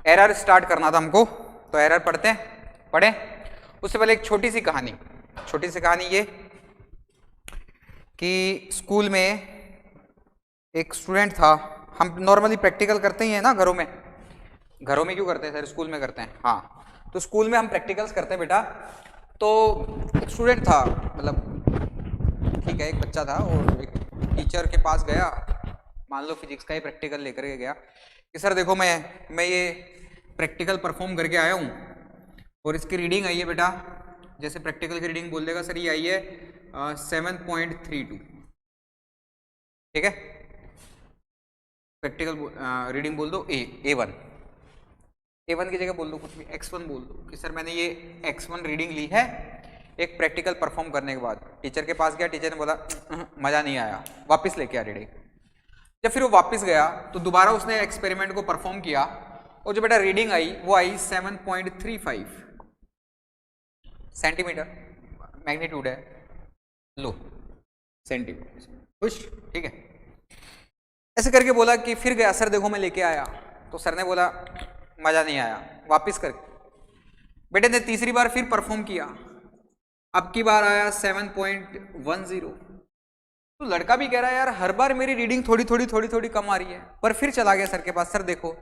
Error start करना था हमको, तो एरर पढ़े। उससे पहले एक छोटी सी कहानी ये कि स्कूल में एक स्टूडेंट था। हम नॉर्मली प्रैक्टिकल करते ही हैं ना घरों में क्यों करते हैं सर, स्कूल में करते हैं। हाँ, तो स्कूल में हम प्रैक्टिकल्स करते हैं बेटा। तो एक स्टूडेंट था, मतलब ठीक है, एक बच्चा था और एक टीचर के पास गया, मान लो फिजिक्स का ही प्रैक्टिकल लेकर के गया कि सर देखो मैं ये प्रैक्टिकल परफॉर्म करके आया हूँ और इसकी रीडिंग आई है बेटा, जैसे प्रैक्टिकल की रीडिंग बोल देगा सर ये आई है 7.32, ठीक है। प्रैक्टिकल रीडिंग बोल दो A1 की जगह बोल दो कुछ भी, X1 बोल दो कि सर मैंने ये X1 रीडिंग ली है एक प्रैक्टिकल परफॉर्म करने के बाद। टीचर के पास गया, टीचर ने बोला मजा नहीं आया, वापस लेके आ रीडिंग। जब फिर वो वापस गया तो दोबारा उसने एक्सपेरिमेंट को परफॉर्म किया और जो बेटा रीडिंग आई वो आई 7.35 सेंटीमीटर, मैग्नीट्यूड है, लो सेंटीमीटर, खुश, ठीक है। ऐसे करके बोला कि फिर गया, सर देखो मैं लेके आया, तो सर ने बोला मजा नहीं आया, वापिस कर। बेटे ने तीसरी बार फिर परफॉर्म किया, अब की बार आया 7.10। तो लड़का भी कह रहा है यार हर बार मेरी रीडिंग थोड़ी थोड़ी कम आ रही है, पर फिर चला गया सर के पास, सर देखो।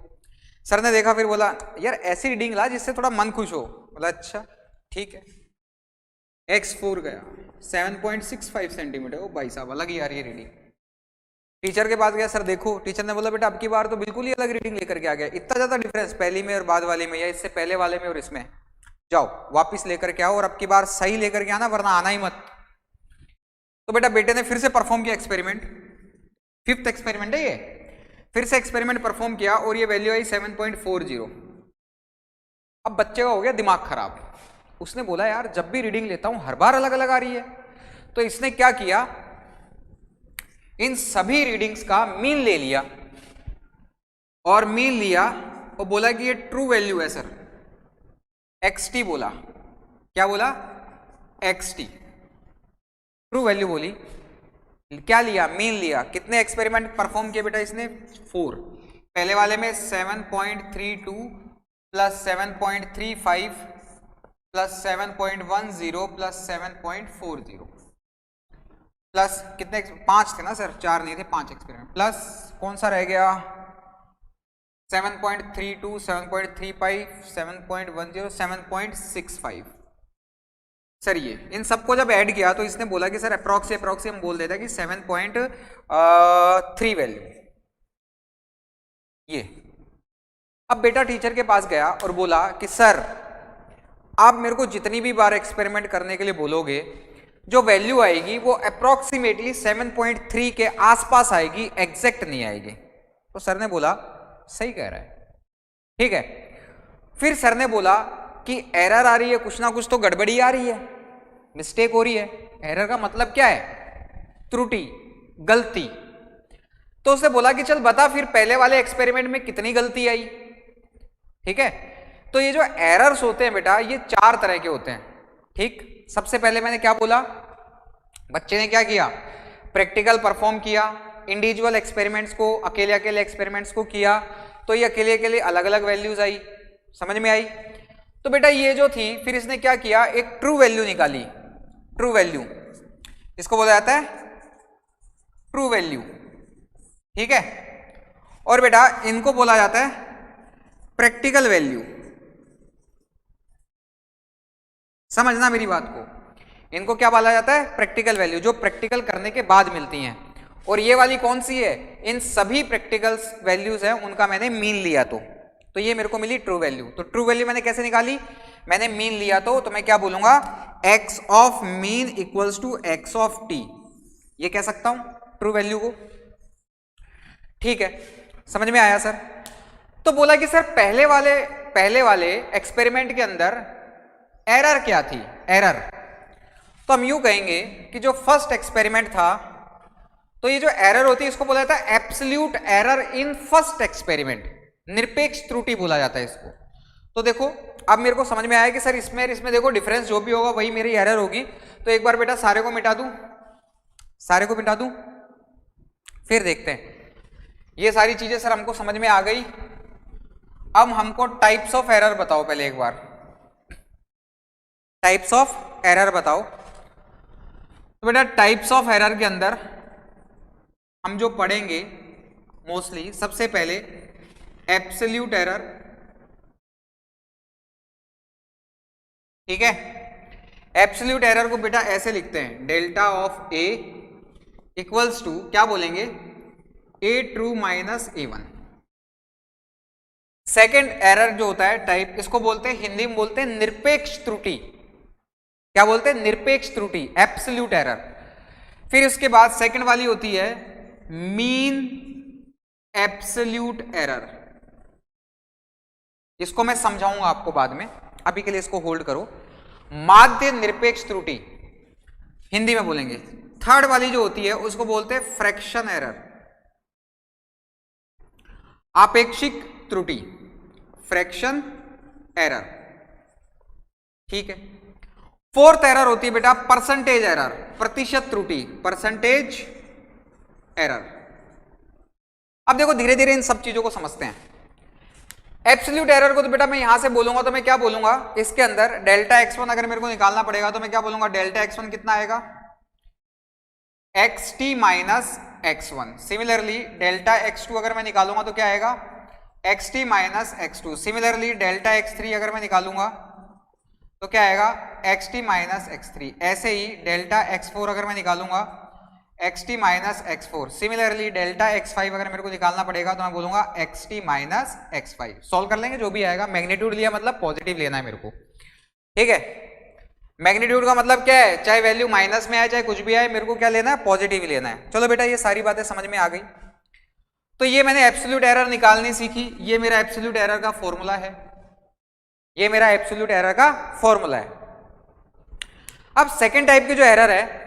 सर ने देखा, फिर बोला यार ऐसी रीडिंग ला जिससे थोड़ा मन खुश हो। बोला अच्छा ठीक है, X4 गया 7.65 सेंटीमीटर, ओ भाई साहब अलग ही आ रही है रीडिंग। टीचर के पास गया, सर देखो। टीचर ने बोला बेटा अब की बार तो बिल्कुल ही अलग रीडिंग लेकर के आ गया, इतना ज्यादा डिफरेंस पहली में और बाद वाली में, या इससे पहले वाले में और इसमें, जाओ वापिस लेकर के आओ और अब की बार सही लेकर के आना वरना आना ही मत। तो बेटा बेटे ने फिर से परफॉर्म किया एक्सपेरिमेंट, 5th एक्सपेरिमेंट है ये, फिर से एक्सपेरिमेंट परफॉर्म किया और ये वैल्यू आई 7.40। अब बच्चे का हो गया दिमाग खराब, उसने बोला यार जब भी रीडिंग लेता हूं हर बार अलग अलग आ रही है। तो इसने क्या किया, इन सभी रीडिंग्स का मीन ले लिया और मीन लिया और बोला कि ये ट्रू वैल्यू है सर, XT बोला। क्या बोला, XT, ट्रू वैल्यू बोली। क्या लिया, मीन लिया। कितने एक्सपेरिमेंट परफॉर्म किए बेटा इसने, 4। पहले वाले में 7.32 प्लस 7.35 प्लस 7.10 प्लस 7.40 प्लस कितने, 5 थे ना सर, 4 नहीं थे, 5 एक्सपेरिमेंट, प्लस कौन सा रह गया 7.32 7.35 7.10 7.65। सर ये इन सबको जब ऐड किया तो इसने बोला कि सर अप्रॉक्स हम बोल देते हैं कि 7.3 वैल्यू ये। अब बेटा टीचर के पास गया और बोला कि सर आप मेरे को जितनी भी बार एक्सपेरिमेंट करने के लिए बोलोगे जो वैल्यू आएगी वो अप्रॉक्सीमेटली 7.3 के आसपास आएगी, एग्जैक्ट नहीं आएगी। तो सर ने बोला सही कह रहा है, ठीक है। फिर सर ने बोला कि एरर आ रही है, कुछ ना कुछ तो गड़बड़ी आ रही है, मिस्टेक हो रही है। एरर का मतलब क्या है, त्रुटि, गलती। तो उसने बोला कि चल बता फिर पहले वाले एक्सपेरिमेंट में कितनी गलती आई, ठीक है। तो ये जो एरर्स होते हैं बेटा ये 4 तरह के होते हैं, ठीक। सबसे पहले मैंने क्या बोला, बच्चे ने क्या किया, प्रैक्टिकल परफॉर्म किया, इंडिविजुअल एक्सपेरिमेंट्स को, अकेले अकेले एक्सपेरिमेंट्स को किया, तो ये अकेले अकेले अलग अलग वैल्यूज आई, समझ में आई। तो बेटा ये जो थी, फिर इसने क्या किया, एक ट्रू वैल्यू निकाली। ट्रू वैल्यू इसको बोला जाता है ट्रू वैल्यू, ठीक है। और बेटा इनको बोला जाता है प्रैक्टिकल वैल्यू। समझना मेरी बात को, इनको क्या बोला जाता है, प्रैक्टिकल वैल्यू, जो प्रैक्टिकल करने के बाद मिलती हैं। और ये वाली कौन सी है, इन सभी प्रैक्टिकल वैल्यूज हैं उनका मैंने मीन लिया, तो ये मेरे को मिली ट्रू वैल्यू। तो ट्रू वैल्यू मैंने कैसे निकाली, मैंने मीन लिया तो मैं क्या बोलूंगा, x of mean equals to x of t, ये कह सकता हूं ट्रू वैल्यू को, ठीक है। समझ में आया सर। तो बोला कि सर पहले वाले एक्सपेरिमेंट के अंदर एरर क्या थी, एरर। तो हम यूं कहेंगे कि जो फर्स्ट एक्सपेरिमेंट था, तो ये जो एरर होती है इसको बोला जाता है absolute error in first experiment, निरपेक्ष त्रुटि बोला जाता है इसको। तो देखो अब मेरे को समझ में आया कि सर इसमें देखो डिफरेंस जो भी होगा वही मेरी एरर होगी। तो एक बार बेटा सारे को मिटा दूं, फिर देखते हैं। ये सारी चीजें सर हमको समझ में आ गई। अब हमको टाइप्स ऑफ एरर बताओ पहले एक बार, टाइप्स ऑफ एरर बताओ। तो बेटा टाइप्स ऑफ एरर के अंदर हम जो पढ़ेंगे मोस्टली, सबसे पहले एब्सोल्यूट एरर, ठीक है। एब्सोल्यूट एरर को बेटा ऐसे लिखते हैं, delta of A equals to क्या बोलेंगे, A true minus A one. Second error जो होता है टाइप, इसको बोलते हैं हिंदी में बोलते हैं निरपेक्ष त्रुटि। क्या बोलते हैं, निरपेक्ष त्रुटि, एब्सोल्यूट एरर। फिर उसके बाद सेकेंड वाली होती है मीन एब्सोल्यूट एरर। इसको मैं समझाऊंगा आपको बाद में, अभी के लिए इसको होल्ड करो। माध्य निरपेक्ष त्रुटि हिंदी में बोलेंगे। थर्ड वाली जो होती है उसको बोलते हैं फ्रैक्शन एरर, आपेक्षिक त्रुटि, फ्रैक्शन एरर, ठीक है। फोर्थ एरर होती है बेटा परसेंटेज एरर, प्रतिशत त्रुटि, परसेंटेज एरर। अब देखो धीरे धीरे इन सब चीजों को समझते हैं। एब्सोल्यूट एरर को तो बेटा मैं यहां से बोलूंगा तो मैं क्या बोलूंगा, इसके अंदर डेल्टा x1 अगर मेरे को निकालना पड़ेगा तो मैं क्या बोलूंगा, डेल्टा x1 कितना आएगा, xt minus x1। Similarly delta x2 अगर मैं निकालूंगा तो क्या आएगा, xt minus x2। Similarly delta x3 अगर मैं निकालूंगा तो क्या आएगा, xt माइनस x3। ऐसे ही डेल्टा x4 अगर मैं निकालूंगा, xt minus x4। Similarly delta x5 अगर मेरे को निकालना पड़ेगा तो मैं बोलूंगा xt माइनस x5। सॉल्व कर लेंगे जो भी आएगा। मैग्नीट्यूड लिया मतलब पॉजिटिव लेना है मेरे को, ठीक है। मैग्नीट्यूड का मतलब क्या है, चाहे वैल्यू माइनस में आए चाहे कुछ भी आए, मेरे को क्या लेना है, पॉजिटिव ही लेना है। चलो बेटा ये सारी बातें समझ में आ गई। तो ये मैंने एब्सोल्यूट एरर निकालनी सीखी, ये मेरा एब्सोल्यूट एरर का फॉर्मूला है, ये मेरा एब्सोल्यूट एरर का फॉर्मूला है। अब सेकेंड टाइप की जो एरर है,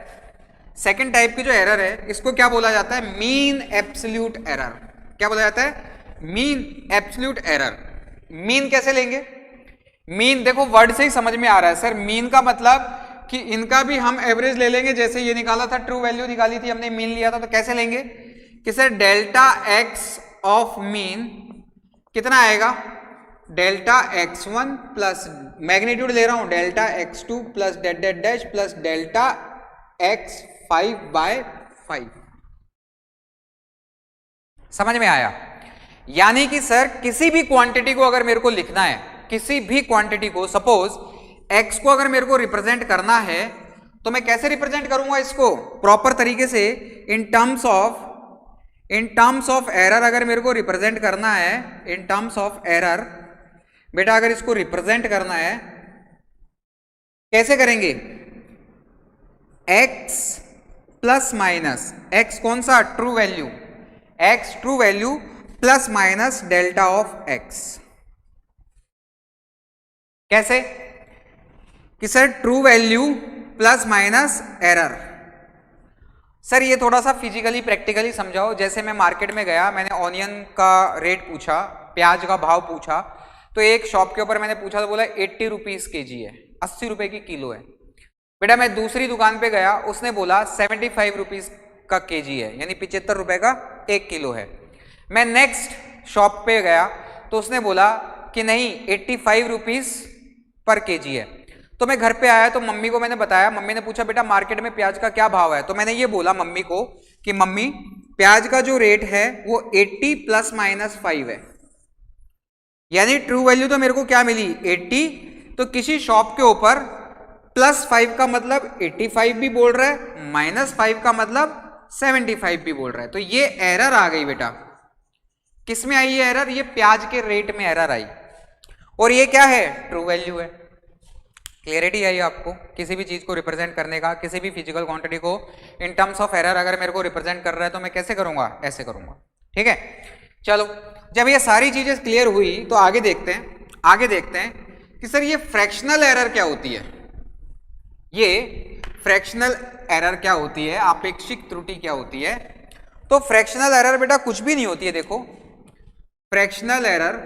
सेकेंड टाइप की जो एरर है इसको क्या बोला जाता है, मीन एब्सोल्यूट एरर। क्या बोला जाता है, मीन एब्सोल्यूट एरर। मीन कैसे लेंगे, मीन देखो वर्ड से ही समझ में आ रहा है सर, मीन का मतलब कि इनका भी हम एवरेज ले लेंगे। जैसे ये निकाला था, ट्रू वैल्यू निकाली थी हमने, मीन लिया था, तो कैसे लेंगे कि sir delta X of mean कितना आएगा, डेल्टा x1 प्लस मैग्नीट्यूड ले रहा हूं delta x2 plus dot dot dash plus delta x5 by 5। समझ में आया। यानी कि सर किसी भी क्वांटिटी को अगर मेरे को लिखना है, किसी भी क्वांटिटी को, सपोज x को अगर मेरे को रिप्रेजेंट करना है तो मैं कैसे रिप्रेजेंट करूंगा इसको, प्रॉपर तरीके से इन टर्म्स ऑफ एरर अगर मेरे को रिप्रेजेंट करना है, इन टर्म्स ऑफ एरर बेटा अगर इसको रिप्रेजेंट करना है कैसे करेंगे, x प्लस माइनस, x कौन सा, true value, x true value plus minus delta of x। कैसे कि sir true value plus minus error. Sir ये थोड़ा सा फिजिकली प्रैक्टिकली समझाओ। जैसे मैं मार्केट में गया, मैंने ऑनियन का रेट पूछा, प्याज का भाव पूछा, तो एक शॉप के ऊपर मैंने पूछा तो बोला 80 रुपीज केजी है, 80 रुपए की किलो है। बेटा मैं दूसरी दुकान पे गया, उसने बोला 75 रुपीज का केजी है, यानी 75 रुपए का 1 किलो है। मैं नेक्स्ट शॉप पे गया तो उसने बोला कि नहीं 85 रुपीज पर केजी है। तो मैं घर पे आया तो मम्मी को मैंने बताया, मम्मी ने पूछा बेटा मार्केट में प्याज का क्या भाव है, तो मैंने ये बोला मम्मी को कि मम्मी प्याज का जो रेट है वो 80 प्लस माइनस 5 है, यानी ट्रू वैल्यू तो मेरे को क्या मिली 80, तो किसी शॉप के ऊपर प्लस 5 का मतलब 85 भी बोल रहा है, माइनस 5 का मतलब 75 भी बोल रहा है। तो ये एरर आ गई बेटा। किस में आई ये एरर, ये प्याज के रेट में एरर आई, और ये क्या है, ट्रू वैल्यू है। क्लियरिटी आई आपको किसी भी चीज को रिप्रेजेंट करने का, किसी भी फिजिकल क्वांटिटी को इन टर्म्स ऑफ एरर अगर मेरे को रिप्रेजेंट कर रहा है तो मैं कैसे करूंगा, ऐसे करूंगा, ठीक है। चलो जब ये सारी चीजें क्लियर हुई तो आगे देखते हैं कि सर ये फ्रैक्शनल एरर क्या होती है, ये फ्रैक्शनल एरर क्या होती है, आपेक्षिक त्रुटि क्या होती है। तो फ्रैक्शनल एरर बेटा कुछ भी नहीं होती है। देखो फ्रैक्शनल एरर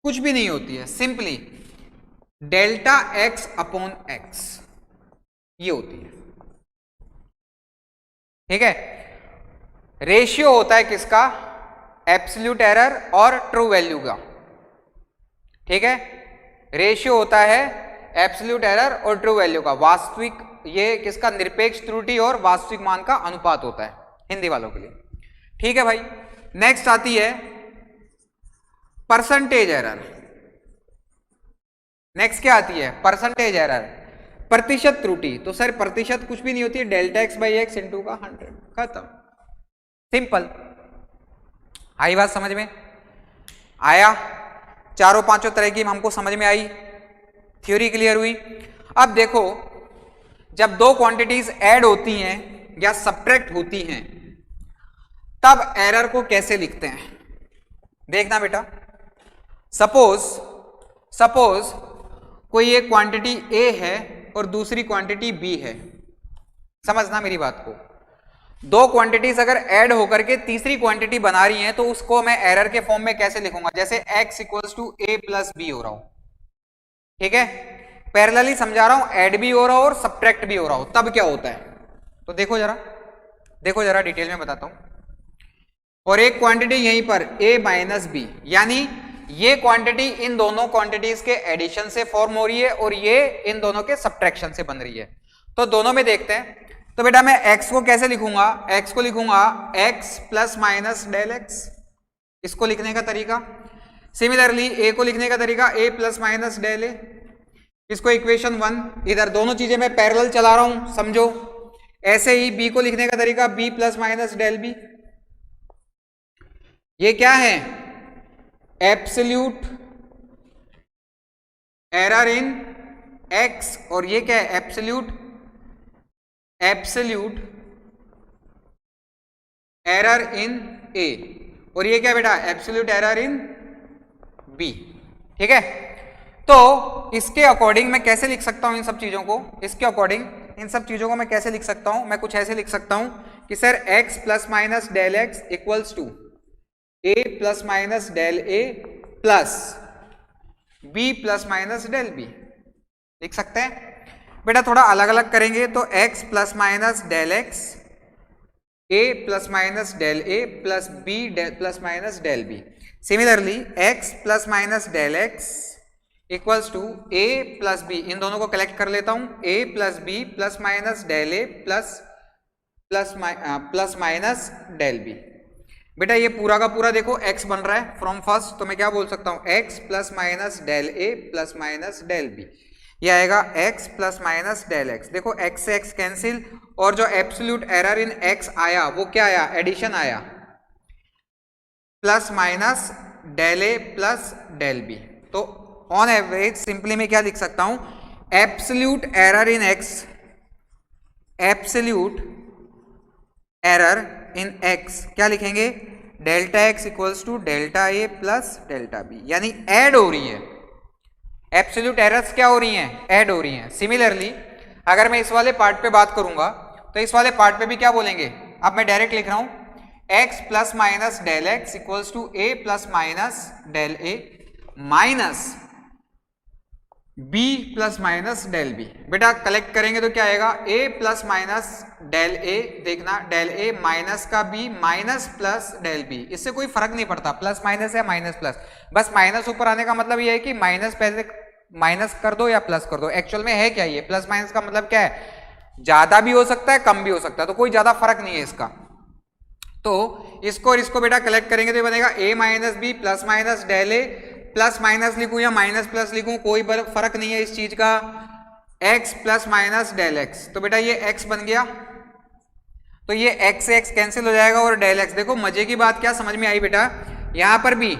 कुछ भी नहीं होती है, simply delta x upon x ये होती है, ठीक है। रेशियो होता है किसका, एब्सोल्यूट एरर और ट्रू वैल्यू का, ठीक है। रेशियो होता है एब्सोल्यूट एरर और ट्रू वैल्यू का, वास्तविक, ये किसका, निरपेक्ष त्रुटि और वास्तविक मान का अनुपात होता है हिंदी वालों के लिए, ठीक है भाई। नेक्स्ट आती है परसेंटेज एरर। नेक्स्ट क्या आती है, परसेंटेज एरर, प्रतिशत त्रुटि। तो सर प्रतिशत कुछ भी नहीं होती है, delta x by x into का 100, खत्म, सिंपल। आई बात समझ में, आया, चारों पांचों तरह की हमको समझ में आई, थ्योरी क्लियर हुई। अब देखो जब दो क्वांटिटीज ऐड होती हैं या सब्ट्रैक्ट होती हैं तब एरर को कैसे लिखते हैं, देखना बेटा। सपोज कोई एक क्वांटिटी ए है और दूसरी क्वांटिटी बी है, समझना मेरी बात को। दो क्वांटिटीज अगर ऐड होकर के तीसरी क्वांटिटी बना रही हैं तो उसको मैं एरर के फॉर्म में कैसे लिखूंगा, जैसे x equals to A plus B हो रहा हूं, ठीक है, पैरेलली समझा रहा हूं, ऐड भी हो रहा हो और सब्ट्रैक्ट भी हो रहा हो, तब क्या होता है। तो देखो जरा डिटेल में बताता हूं। और एक क्वांटिटी यहीं पर a माइनस बी, यानी ये क्वांटिटी इन दोनों क्वांटिटीज के एडिशन से फॉर्म हो रही है और ये इन दोनों के सब्ट्रैक्शन से बन रही है। तो दोनों में देखते हैं। तो बेटा मैं x को कैसे लिखूंगा, x को लिखूंगा x plus minus del x, इसको लिखने का तरीका। सिमिलरली a को लिखने का तरीका a plus minus del a, इसको इक्वेशन 1। इधर दोनों चीजें मैं पैरेलल चला रहा हूं, समझो। ऐसे ही b को लिखने का तरीका b plus minus del b। ये क्या है, एब्सोल्यूट एरर इन x, और ये क्या है, एब्सोल्यूट एरर इन a, और ये क्या बेटा, एब्सोल्यूट एरर इन b, ठीक है। तो इसके अकॉर्डिंग मैं कैसे लिख सकता हूं इन सब चीजों को, इसके अकॉर्डिंग इन सब चीजों को मैं कैसे लिख सकता हूं, मैं कुछ ऐसे लिख सकता हूं कि sir x plus minus del X equals to a plus minus del a plus b plus minus del b, लिख सकते हैं। बेटा थोड़ा अलग अलग करेंगे तो x plus minus del X, a plus minus del a plus b plus minus del b। Similarly x plus minus del X equals to a plus b, इन दोनों को कलेक्ट कर लेता हूं, a plus b plus minus del a plus minus del b। बेटा ये पूरा का पूरा देखो x बन रहा है फ्रॉम फर्स्ट, तो मैं क्या बोल सकता हूं, x plus minus del a plus minus del b, ये आएगा x plus minus del x। देखो x से x कैंसिल, और जो एब्सोल्यूट एरर इन x आया वो क्या आया, एडिशन आया, plus minus del a plus del b। तो ऑन एवरेज सिंपली मैं क्या लिख सकता हूं, absolute error in x, absolute error in x क्या लिखेंगे, delta x equals to delta a plus delta b, यानी ऐड हो रही है, एब्सोल्यूट एरर्स क्या हो रही हैं, ऐड हो रही हैं। सिमिलरली अगर मैं इस वाले पार्ट पे बात करूंगा तो इस वाले पार्ट पे भी क्या बोलेंगे, अब मैं डायरेक्ट लिख रहा हूं, x plus minus del X equals to a plus minus del a minus b plus minus del b। बेटा कलेक्ट करेंगे तो क्या आएगा, a plus minus del a, देखना डेल a माइनस का b minus plus del b, इससे कोई फर्क नहीं पड़ता प्लस माइनस या माइनस प्लस, बस माइनस ऊपर आने का मतलब ये है कि माइनस पहले माइनस कर दो या प्लस कर दो। एक्चुअल में है क्या ये, प्लस माइनस का मतलब क्या है, ज्यादा भी हो सकता है कम भी हो सकता है, तो कोई ज्यादा फर्क नहीं है इसका। तो इसको और इसको बेटा कलेक्ट करेंगे तो ये बनेगा a minus B plus minus del a, plus minus लिखूं या माइनस प्लस लिखूं कोई फर्क नहीं है इस चीज का, x plus minus del X. तो बेटा ये x बन गया, तो ये x से x कैंसिल हो जाएगा और डेल x। देखो मजे की बात क्या समझ में आई बेटा, यहां पर भी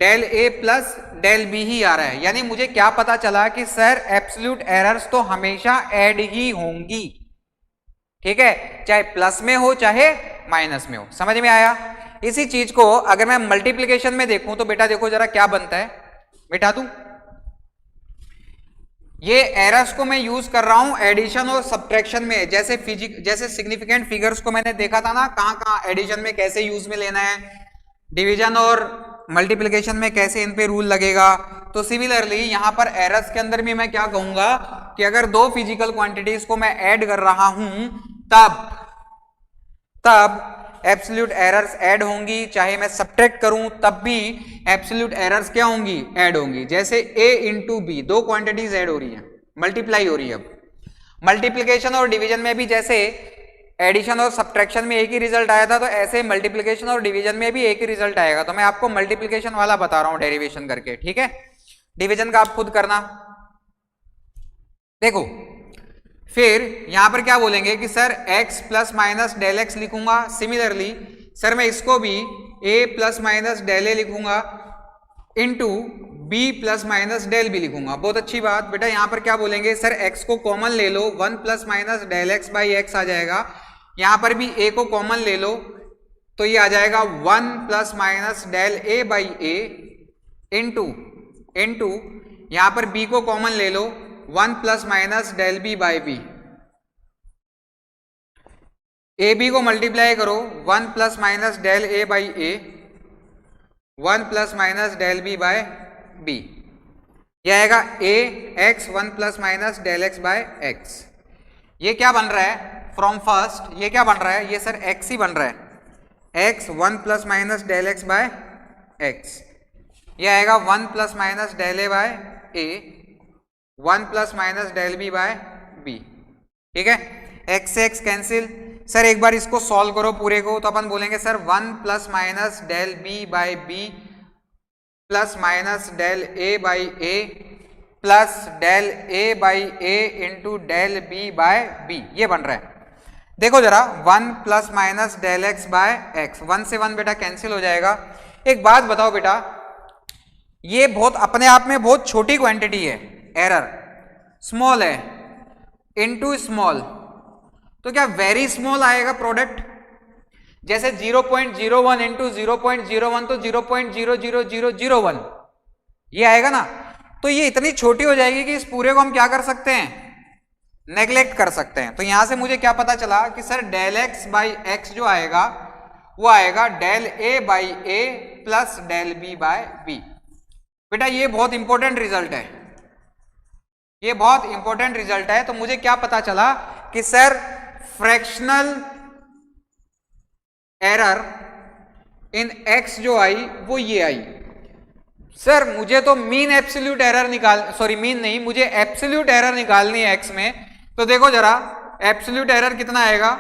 del a plus del b ही आ रहा है, यानी मुझे क्या पता चला कि सर एब्सोल्यूट एरर्स तो हमेशा ऐड ही होंगी, ठीक है, चाहे प्लस में हो चाहे माइनस में हो। समझ में आया। इसी चीज को अगर मैं मल्टीप्लिकेशन में देखूं तो बेटा देखो जरा क्या बनता है, मिटा दूं, ये एरर्स को मैं यूज कर रहा हूं एडिशन और सब्ट्रैक्शन में, जैसे सिग्निफिकेंट फिगर्स को मैंने देखा था ना, कहां एडिशन में कैसे यूज में लेना है, डिवीजन और मल्टीप्लिकेशन में कैसे इन पे रूल लगेगा। तो सिमिलरली यहां पर एरर्स के अंदर भी मैं क्या कहूंगा कि अगर दो फिजिकल क्वांटिटीज को मैं ऐड कर रहा हूं तब एब्सोल्यूट एरर्स ऐड होंगी, चाहे मैं सब्ट्रैक्ट करूं तब भी एब्सोल्यूट एरर्स क्या होंगी, ऐड होंगी। जैसे a इंटू बी, दो क्वांटिटीज ऐड हो रही है, मल्टीप्लाई हो रही है। अब मल्टीप्लीकेशन और डिवीजन में भी जैसे एडिशन और सब्ट्रैक्शन में एक ही रिजल्ट आया था, तो ऐसे मल्टीप्लीकेशन और डिवीजन में भी एक ही रिजल्ट आएगा। तो मैं आपको मल्टीप्लीकेशन वाला बता रहा हूं डेरिवेशन करके, ठीक है। डिवीजन का आप खुद करना। देखो फिर यहां पर क्या बोलेंगे कि sir x plus minus del X लिखूंगा। सिमिलरली सर मैं इसको भी a plus minus del A लिखूंगा into b plus minus del B लिखूंगा। बहुत अच्छी बात बेटा, यहां पर क्या बोलेंगे सर x को कॉमन ले लो, 1 plus minus del X by X आ जाएगा। यहां पर भी a को कॉमन ले लो तो ये आ जाएगा 1 plus minus del A by A into यहां पर b को कॉमन ले लो, 1 plus minus del B by B. A B को मल्टीप्लाई करो, 1 plus minus del A by A, 1 plus minus del B by B. यह आएगा A X 1 plus minus del X by X. ये क्या बन रहा है फ्रॉम फर्स्ट, ये क्या बन रहा है, ये सर एक्स ही बन रहा है, X 1 plus minus del X by X. यह आएगा 1 plus minus del A by A, 1 plus minus del B by B. ठीक है, एक्स से एक्स कैंसिल। सर एक बार इसको सॉल्व करो पूरे को, तो अपन बोलेंगे sir 1 plus minus del B by B plus minus del A by A plus del A by A into del B by B, ये बन रहा है। देखो जरा 1 plus minus del X by X, 1 से 1 बेटा कैंसिल हो जाएगा। एक बात बताओ बेटा, ये बहुत अपने आप में बहुत छोटी क्वांटिटी है, एरर स्मॉल है, इनटू स्मॉल, तो क्या वेरी स्मॉल आएगा प्रोडक्ट। जैसे 0.01 इंटू 0.01 तो 0.00001 ये आएगा ना। तो ये इतनी छोटी हो जाएगी कि इस पूरे को हम क्या कर सकते हैं, नेग्लेक्ट कर सकते हैं। तो यहां से मुझे क्या पता चला कि sir del X by X जो आएगा वो आएगा del A by A plus del B by B. बेटा ये बहुत इंपॉर्टेंट रिजल्ट है, ये बहुत इंपॉर्टेंट रिजल्ट है। तो मुझे क्या पता चला कि sir fractional error in x जो आई वो ये आई। सर मुझे तो मीन एब्सोल्यूट एरर मीन नहीं, मुझे एब्सोल्यूट एरर निकालनी है एक्स में। तो देखो जरा एब्सोल्यूट एरर कितना आएगा,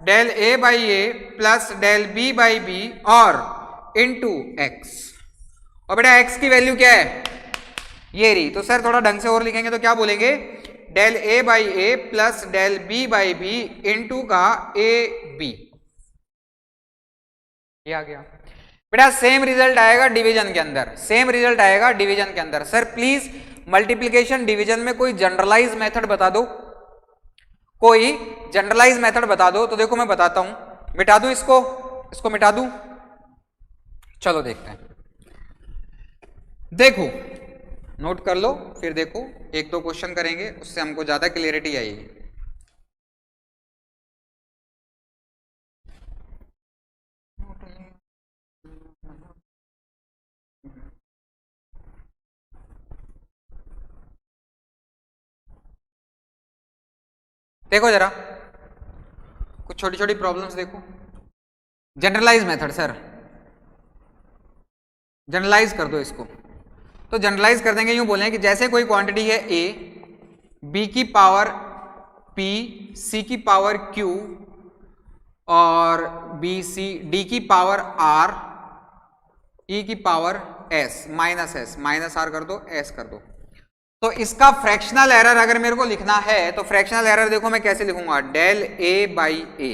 del A by A plus del B by B और इनटू एक्स। और बेटा एक्स की वैल्यू क्या है, ये रही। तो सर थोड़ा ढंग से और लिखेंगे तो क्या बोलेंगे, del A by A plus del B by B into का ए बी, ये आ गया। बेटा सेम रिजल्ट आएगा डिवीजन के अंदर, सेम रिजल्ट आएगा डिवीजन के अंदर। सर प्लीज मल्टीप्लिकेशन डिवीजन में कोई जनरलाइज मेथड बता दो, कोई जनरलाइज मेथड बता दो। तो देखो मैं बताता हूं, मिटा दूं इसको मिटा दूं, चलो देखते हैं। देखो नोट कर लो, फिर देखो एक दो क्वेश्चन करेंगे, उससे हमको ज्यादा क्लियरिटी आएगी। देखो जरा कुछ छोटी छोटी प्रॉब्लम्स देखो। जनरलाइज मेथड, सर जनरलाइज कर दो इसको। तो जनरलाइज कर देंगे, यूं बोलें कि जैसे कोई क्वांटिटी है a, b की पावर p, c की पावर q और b c d की पावर r, e की पावर s, माइनस r कर दो, s कर दो। तो इसका फ्रैक्शनल एरर अगर मेरे को लिखना है तो फ्रैक्शनल एरर देखो मैं कैसे लिखूंगा, डेल a बाई ए।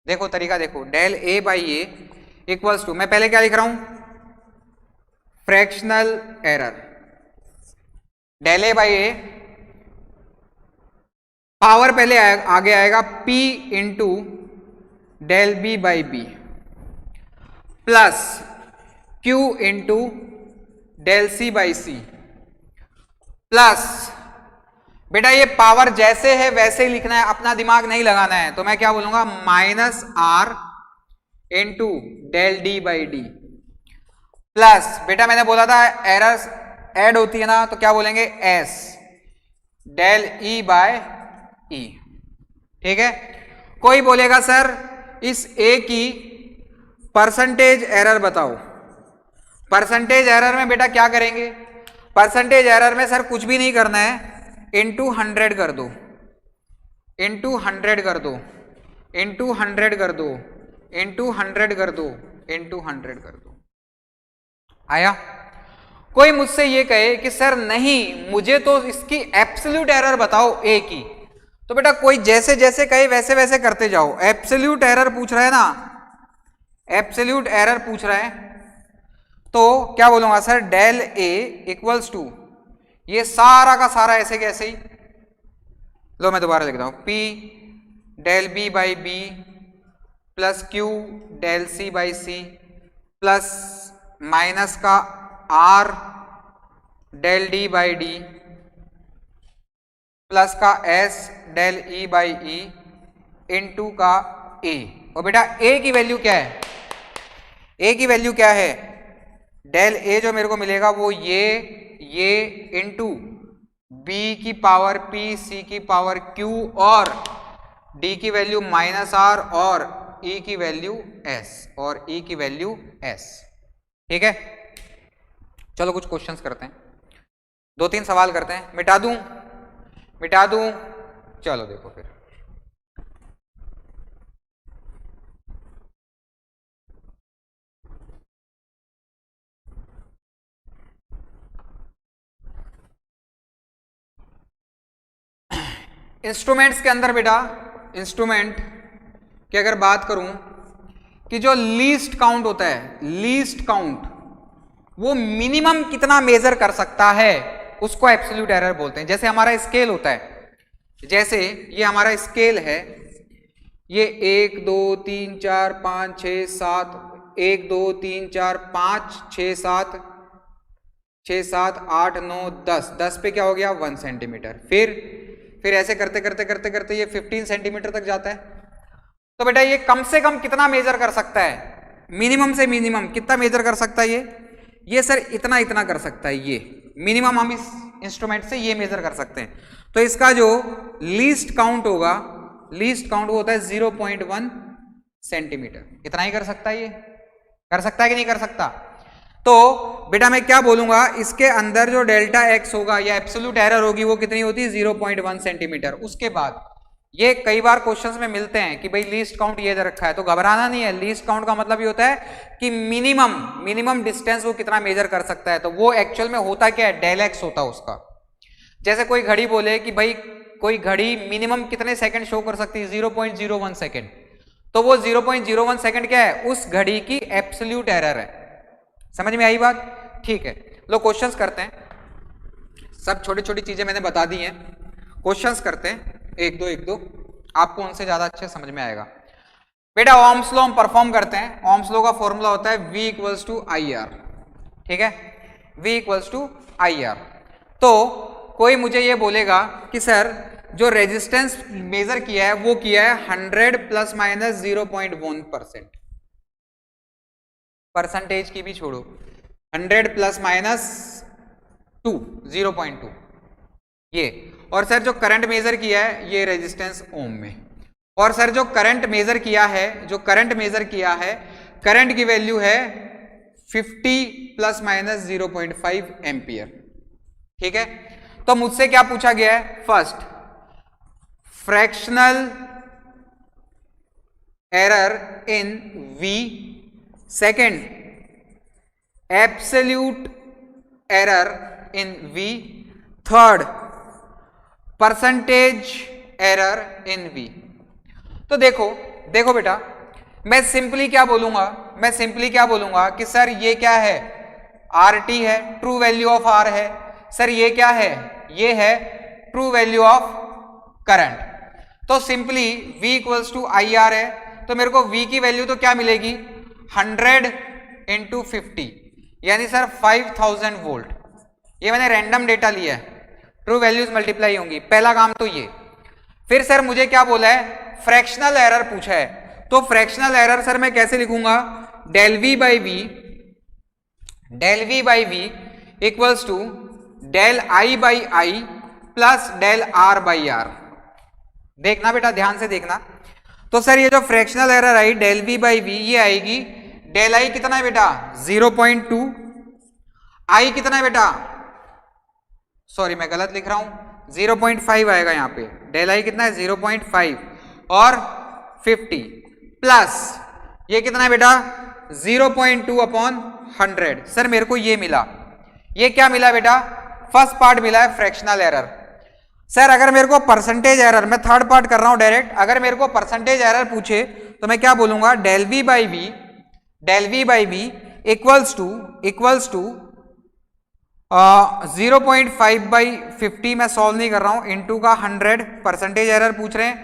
देखो तरीका देखो, del a by A equals to, मैं पहले क्या लिख रहा हूं, fractional error, del A by A, power पहले आगे आएगा p into del B by B plus q into del C by C plus, बेटा ये पावर जैसे है वैसे ही लिखना है, अपना दिमाग नहीं लगाना है। तो मैं क्या बोलूंगा, minus R into del D by D plus, बेटा मैंने बोला था एरर्स ऐड होती है ना, तो क्या बोलेंगे एस डेल ई बाय ई। ठीक है, कोई बोलेगा सर इस ए की परसेंटेज एरर बताओ। परसेंटेज एरर में बेटा क्या करेंगे, परसेंटेज एरर में सर कुछ भी नहीं करना है, इंटू 100 कर दो, इंटू 100 कर दो, इंटू 100 कर दो, इंटू 100 कर दो, इंटू 100 कर दो। आया? कोई मुझसे ये कहे कि सर नहीं मुझे तो इसकी एब्सोल्यूट एरर बताओ ए की, तो बेटा कोई जैसे जैसे कहे वैसे वैसे करते जाओ। एब्सोल्यूट एरर पूछ रहा है ना, एब्सोल्यूट एरर पूछ रहा है, तो क्या बोलूंगा sir, del A equals to ये सारा का सारा ऐसे के ऐसे ही, लो मैं दोबारा लिखता हूं, P del B by B plus Q del C by C plus minus का R del D by D plus का S del E by E into का ए। और बेटा ए की वैल्यू क्या है, ए की वैल्यू क्या है, डेल ए जो मेरे को मिलेगा वो ये इनटू बी की पावर पी सी की पावर क्यू और डी की वैल्यू माइनस आर और ई की वैल्यू एस और ई की वैल्यू एस। ठीक है, चलो कुछ क्वेश्चंस करते हैं, 2-3 सवाल करते हैं। मिटा दूं, मिटा दूं, चलो देखो फिर। इंस्ट्रूमेंट्स के अंदर बेटा, इंस्ट्रूमेंट की अगर बात करूं कि जो लीस्ट काउंट होता है, लीस्ट काउंट वो मिनिमम कितना मेजर कर सकता है उसको एब्सोल्यूट एरर बोलते हैं। जैसे हमारा स्केल होता है, जैसे ये हमारा स्केल है, ये 1 2 3 4 5 6 7 1 2 3 4 5 6 7 6 7 8 9 10 10 पे क्या हो गया 1 सेंटीमीटर। फिर ऐसे करते करते करते करते ये 15 सेंटीमीटर तक जाता है। तो बेटा ये कम से कम कितना मेजर कर सकता है, मिनिमम से मिनिमम कितना मेजर कर सकता है ये सर इतना इतना कर सकता है, ये मिनिमम हम इस इंस्ट्रूमेंट से ये मेजर कर सकते हैं। तो इसका जो लीस्ट काउंट होगा, लीस्ट काउंट वो होता है 0.1 सेंटीमीटर। इतना ही कर सकता है, ये कर सकता है कि नहीं कर सकता। तो बेटा मैं क्या बोलूंगा, इसके अंदर जो डेल्टा एक्स होगा या एब्सोल्यूट एरर होगी वो कितनी होती है 0.1 सेंटीमीटर। उसके बाद ये कई बार क्वेश्चंस में मिलते हैं कि भाई लीस्ट काउंट ये दे रखा है, तो घबराना नहीं है। लीस्ट काउंट का मतलब ये होता है कि मिनिमम डिस्टेंस वो कितना मेजर कर सकता है। तो वो एक्चुअल में होता क्या है, डेल एक्स होता है उसका। जैसे कोई घड़ी बोले कि भाई कोई घड़ी मिनिमम कितने सेकंड शो कर सकती है 0.01 सेकंड, तो वो 0.01 सेकंड क्या है, उस घड़ी की एब्सोल्यूट एरर है। समझ में आई बात? ठीक है, लो क्वेश्चंस करते हैं। सब छोटी छोटी चीजें मैंने बता दी हैं, क्वेश्चंस करते हैं एक दो, आपको उनसे ज्यादा अच्छे समझ में आएगा। बेटा ओम्स लॉ हम परफॉर्म करते हैं। ओम्स लॉ का फॉर्मूला होता है V equals to I R. ठीक है, V equals to I R. तो कोई मुझे ये बोलेगा कि सर जो रेजिस्टेंस मेजर किया है वो किया है 100 प्लस माइनस 0.1%। परसेंटेज की भी छोड़ो, 100 प्लस माइनस 2 0.2 ये। और सर जो करंट मेजर किया है ये रेजिस्टेंस ओम में। और सर जो करंट मेजर किया है, जो करंट मेजर किया है, करंट की वैल्यू है 50 प्लस माइनस 0.5 एम्पियर। ठीक है, तो मुझसे क्या पूछा गया है, first fractional error in V, second absolute error in V, third percentage error in V। तो देखो बेटा मैं सिंपली क्या बोलूंगा, कि सर ये क्या है, RT है, ट्रू वैल्यू ऑफ R है। सर ये क्या है, ये है ट्रू वैल्यू ऑफ करंट। तो simply V equals to I R है, तो मेरे को V की वैल्यू तो क्या मिलेगी 100 इंटू 50, यानी सर 5000 वोल्ट। ये मैंने रैंडम डेटा लिया है, ट्रू वैल्यूज मल्टीप्लाई होंगी। पहला काम तो ये। फिर सर मुझे क्या बोला है, फ्रैक्शनल एरर पूछा है। तो फ्रैक्शनल एरर सर मैं कैसे लिखूंगा, del V by V equals to del I by I plus del R by R. देखना बेटा ध्यान से देखना, तो सर ये जो फ्रैक्शनल एरर आई डेल वी बाई वी ये आएगी, डेल आई कितना है बेटा 0.2, आई कितना है बेटा, सॉरी मैं गलत लिख रहा हूं 0.5 आएगा यहाँ पे, डेल आई कितना है 0.5 और 50 प्लस ये कितना है बेटा 0.2 अपॉन 100। सर मेरे को ये मिला, ये क्या मिला बेटा, फर्स्ट पार्ट मिला है फ्रैक्शनल एरर। सर अगर मेरे को परसेंटेज एरर, मैं थर्ड पार्ट कर रहा हूं डायरेक्ट, अगर मेरे को परसेंटेज एरर पूछे तो मैं क्या बोलूंगा, del V by V equals to 0.5 by 50 मैं सॉल्व नहीं कर रहा हूं, इनटू का 100 परसेंटेज एरर पूछ रहे हैं,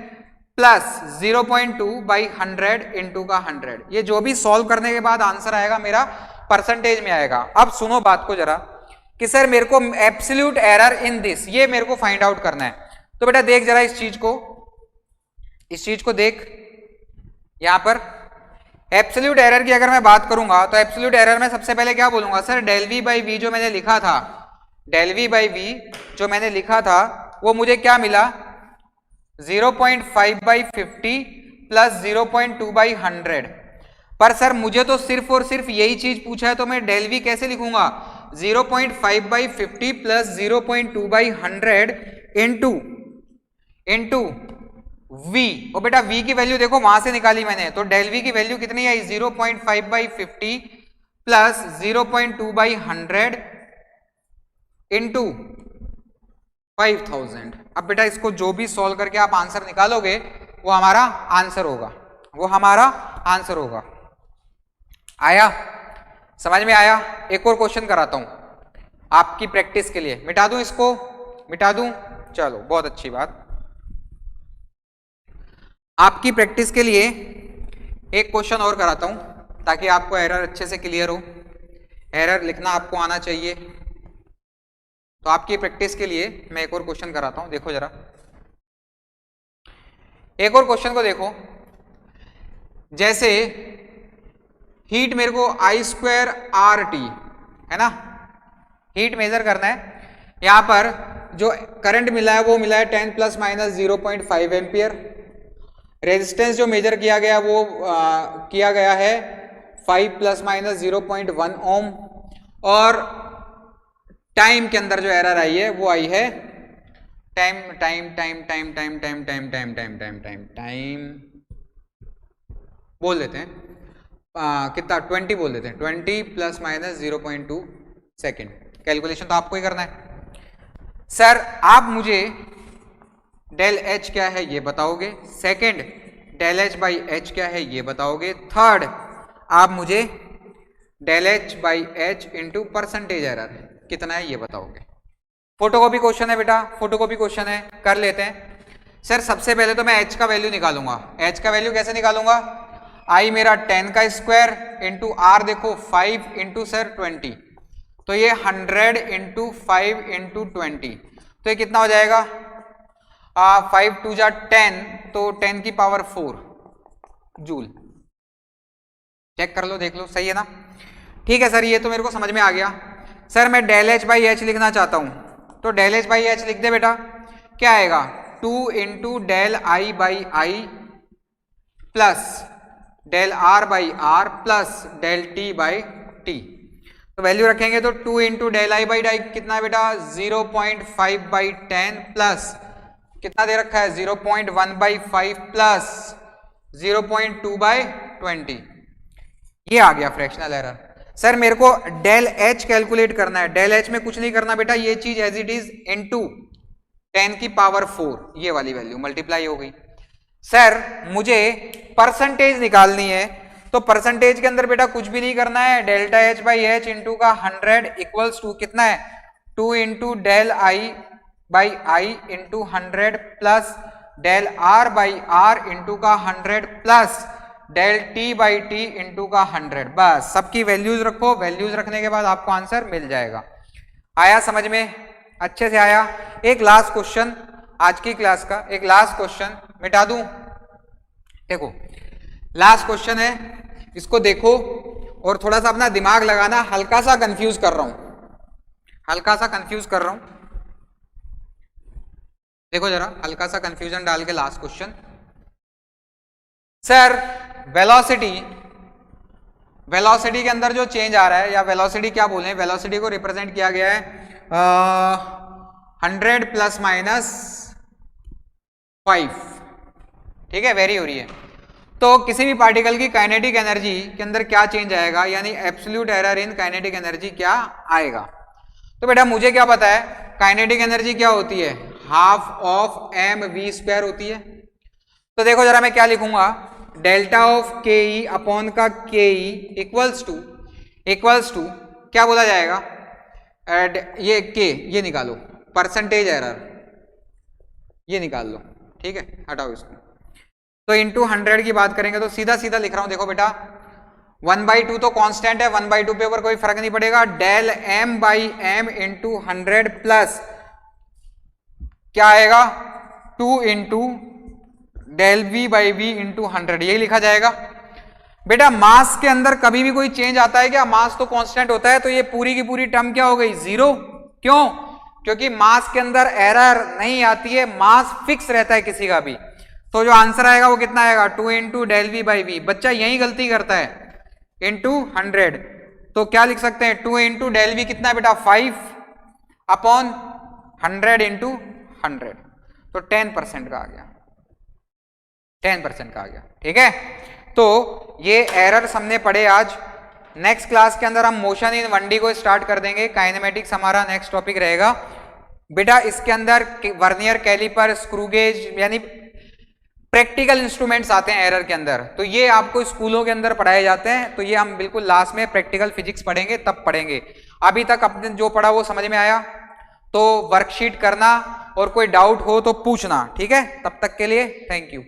प्लस 0.2 बाई 100 इनटू का 100। ये जो भी सॉल्व करने के बाद आंसर आएगा मेरा परसेंटेज में आएगा। अब सुनो बात को जरा कि सर मेरे को एब्सोल्यूट एरर इन दिस, ये मेरे को फाइंड आउट करना है। तो बेटा देख जरा इस चीज को देख, यहां पर एब्सोल्यूट एरर की अगर मैं बात करूंगा तो एब्सोल्यूट एरर में सबसे पहले क्या बोलूंगा, sir del V by V जो मैंने लिखा था, डेल वी बाई वी जो मैंने लिखा था वो मुझे क्या मिला 0.5 बाई 50 प्लस 0.2 बाई 100। पर सर मुझे तो सिर्फ और सिर्फ यही चीज पूछा है, तो मैं डेल वी कैसे लिखूंगा 0.5 by 50 plus 0.2 by 100 into v। और बेटा v की वैल्यू देखो वहां से निकाली मैंने, तो डेल v की वैल्यू कितनी आई 0.5 बाई 50 प्लस 0.2 बाई 100 इंटू 5000। अब बेटा इसको जो भी सॉल्व करके आप आंसर निकालोगे वो हमारा आंसर होगा, आया समझ में आया। एक और क्वेश्चन कराता हूं आपकी प्रैक्टिस के लिए, मिटा दूं इसको, मिटा दूं, चलो बहुत अच्छी बात। आपकी प्रैक्टिस के लिए एक क्वेश्चन और कराता हूं ताकि आपको एरर अच्छे से क्लियर हो, एरर लिखना आपको आना चाहिए। तो आपकी प्रैक्टिस के लिए मैं एक और क्वेश्चन कराता हूं, देखो जरा एक और क्वेश्चन को देखो। जैसे हीट मेरे को I² RT है ना, हीट मेजर करना है, यहां पर जो करंट मिला है वो मिला है 10 प्लस माइनस 0.5 एम्पियर। रेजिस्टेंस जो मेजर किया गया वो किया गया है 5 प्लस माइनस 0.1 ओम, और टाइम के अंदर जो एरर आई है वो आई है टाइम बोल देते हैं, कितना 20 बोल देते हैं, 20 प्लस माइनस 0.2 सेकेंड। कैलकुलेशन तो आपको ही करना है। सर आप मुझे डेल एच क्या है ये बताओगे, second del H by H क्या है ये बताओगे, थर्ड आप मुझे del H by H into percentage error कितना है ये बताओगे। फोटोकॉपी क्वेश्चन है बेटा, फोटोकॉपी क्वेश्चन है, कर लेते हैं। सर सबसे पहले तो मैं एच का वैल्यू निकालूंगा। एच का वैल्यू कैसे निकालूंगा, आई मेरा 10 का स्क्वायर इंटू आर देखो 5 इंटू सर 20, तो ये 100 इंटू 5 इंटू 20, तो ये कितना हो जाएगा 5 2 जा 10, तो 10 की पावर 4 जूल। चेक कर लो, देख लो, सही है ना। ठीक है सर, ये तो मेरे को समझ में आ गया। सर मैं डेल एच बाई एच लिखना चाहता हूं, तो डेल एच बाई एच लिख दे बेटा, क्या आएगा 2 into del I by I plus del R by R plus del T by T. तो वैल्यू रखेंगे तो 2 into del I by I कितना है बेटा 0.5 बाई 10 प्लस कितना दे रखा है 0.1 बाई 5 प्लस 0.2 बाई 20। ये आ गया फ्रैक्शनल एरर। सर मेरे को डेल एच कैलकुलेट करना है, डेल एच में कुछ नहीं करना बेटा, ये चीज एज इट इज इनटू 10 की पावर 4, ये वाली वैल्यू मल्टीप्लाई हो गई। सर मुझे परसेंटेज निकालनी है, तो परसेंटेज के अंदर बेटा कुछ भी नहीं करना है, delta H by H into का 100 इक्वल्स टू कितना है 2 into del I by I into 100 plus del R by R into का 100 plus del T by T into का 100। बस सबकी वैल्यूज रखो, वैल्यूज रखने के बाद आपको आंसर मिल जाएगा। आया समझ में, अच्छे से आया। एक लास्ट क्वेश्चन आज की क्लास का, एक लास्ट क्वेश्चन मिटा दूं, देखो लास्ट क्वेश्चन है, इसको देखो और थोड़ा सा अपना दिमाग लगाना। हल्का सा कंफ्यूज कर रहा हूं, हल्का सा कंफ्यूज कर रहा हूं, देखो जरा हल्का सा कंफ्यूजन डाल के लास्ट क्वेश्चन। सर वेलोसिटी के अंदर जो चेंज आ रहा है, या वेलोसिटी क्या बोले, वेलोसिटी को रिप्रेजेंट किया गया है 100 प्लस माइनस 5, ठीक है, वेरी हो रही है। तो किसी भी पार्टिकल की काइनेटिक एनर्जी के अंदर क्या चेंज आएगा, यानी absolute error in kinetic energy क्या आएगा। तो बेटा मुझे क्या पता है, काइनेटिक एनर्जी क्या होती है, हाफ ऑफ mv² होती है। तो देखो जरा मैं क्या लिखूंगा, डेल्टा ऑफ के ई अपॉन का के ई इक्वल्स टू क्या बोला जाएगा, ये के, ये निकालो, परसेंटेज एरर, ये निकाल लो, ठीक है, हटाओ इसको। तो इंटू 100 की बात करेंगे तो सीधा सीधा लिख रहा हूं, देखो बेटा 1/2 तो कांस्टेंट है, 1/2 पे ऊपर कोई फर्क नहीं पड़ेगा, del m by M into 100 plus क्या आएगा 2 into del v by V into 100, यही लिखा जाएगा। बेटा मास के अंदर कभी भी कोई चेंज आता है क्या, मास तो कांस्टेंट होता है, तो ये पूरी की पूरी टर्म क्या हो गई, जीरो। क्यों, क्योंकि मास के अंदर एरर नहीं आती है, मास फिक्स रहता है किसी का भी। तो जो आंसर आएगा वो कितना आएगा, 2 into del V by V. बच्चा यही गलती करता है, इंटू 100, तो क्या लिख सकते हैं 2 इंटू डेल वी कितना है बेटा 5 अपॉन 100 इंटू 100, तो 10% का आ गया, 10% का आ गया, ठीक है। तो ये एरर्स हमने पढ़े आज। नेक्स्ट क्लास के अंदर हम मोशन इन 1D को स्टार्ट कर देंगे, काइनेमेटिक्स हमारा नेक्स्ट टॉपिक रहेगा। बेटा इसके अंदर वर्नियर कैलिपर, स्क्रू गेज, यानी प्रैक्टिकल इंस्ट्रूमेंट्स आते हैं एरर के अंदर, तो ये आपको स्कूलों के अंदर पढ़ाए जाते हैं। तो ये हम बिल्कुल लास्ट में प्रैक्टिकल फिजिक्स पढ़ेंगे, तब पढ़ेंगे। अभी तक अपने जो पढ़ा वो समझ में आया तो वर्कशीट करना, और कोई डाउट हो तो पूछना, ठीक है। तब तक के लिए थैंक यू।